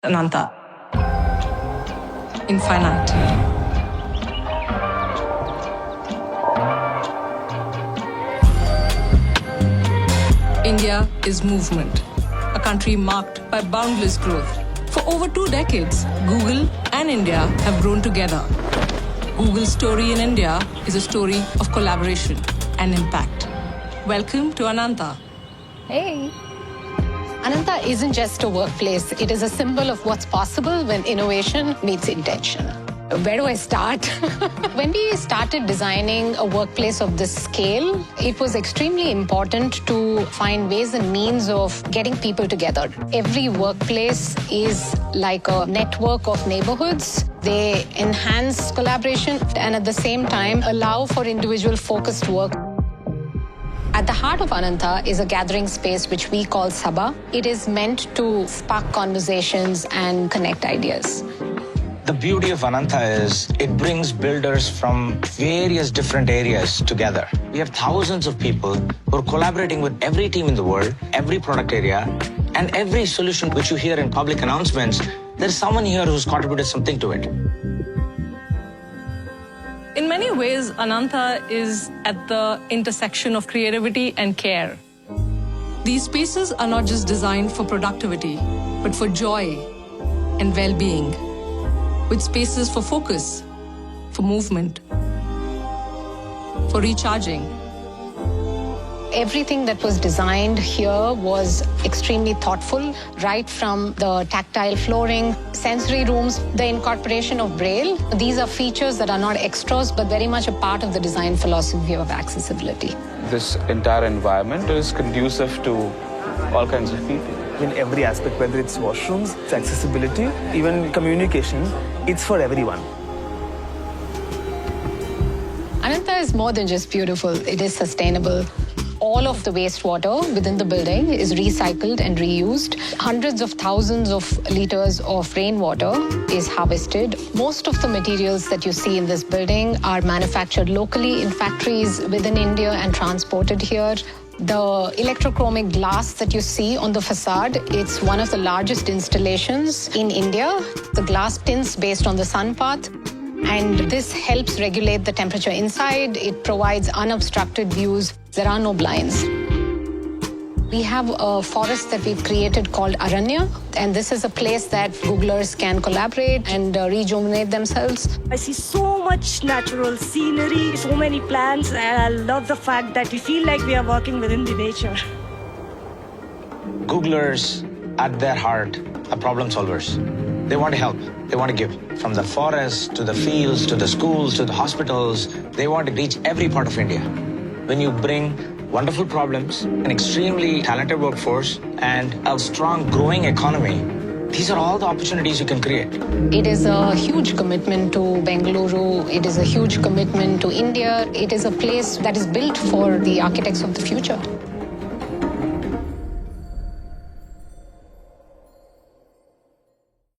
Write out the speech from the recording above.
Ananta. Infinite. India is movement, a country marked by boundless growth. For over 2 decades, Google and India have grown together. Google's story in India is a story of collaboration and impact. Welcome to Ananta. Hey. Ananta isn't just a workplace. It is a symbol of what's possible when innovation meets intention. Where do I start? When we started designing a workplace of this scale, it was extremely important to find ways and means of getting people together. Every workplace is like a network of neighborhoods. They enhance collaboration and at the same time allow for individual focused work. At the heart of Ananta is a gathering space which we call Sabha. It is meant to spark conversations and connect ideas. The beauty of Ananta is it brings builders from various different areas together. We have thousands of people who are collaborating with every team in the world, every product area, and every solution which you hear in public announcements, there's someone here who's contributed something to it. In many ways, Ananta is at the intersection of creativity and care. These spaces are not just designed for productivity, but for joy and well-being, with spaces for focus, for movement, for recharging. Everything that was designed here was extremely thoughtful, right from the tactile flooring, sensory rooms, the incorporation of Braille. These are features that are not extras, but very much a part of the design philosophy of accessibility. This entire environment is conducive to all kinds of people. In every aspect, whether it's washrooms, it's accessibility, even communication, it's for everyone. Ananta is more than just beautiful, it is sustainable. All of the wastewater within the building is recycled and reused. Hundreds of thousands of liters of rainwater is harvested. Most of the materials that you see in this building are manufactured locally in factories within India and transported here. The electrochromic glass that you see on the facade, it's one of the largest installations in India. The glass tints based on the sun path. And this helps regulate the temperature inside. It provides unobstructed views. There are no blinds. We have a forest that we've created called Aranya, and this is a place that Googlers can collaborate and rejuvenate themselves. I see so much natural scenery, so many plants, and I love the fact that we feel like we are working within the nature. Googlers, at their heart, are problem solvers. They want to help. They want to give. From the forest, to the fields, to the schools, to the hospitals, they want to reach every part of India. When you bring wonderful problems, an extremely talented workforce, and a strong growing economy, these are all the opportunities you can create. It is a huge commitment to Bengaluru. It is a huge commitment to India. It is a place that is built for the architects of the future.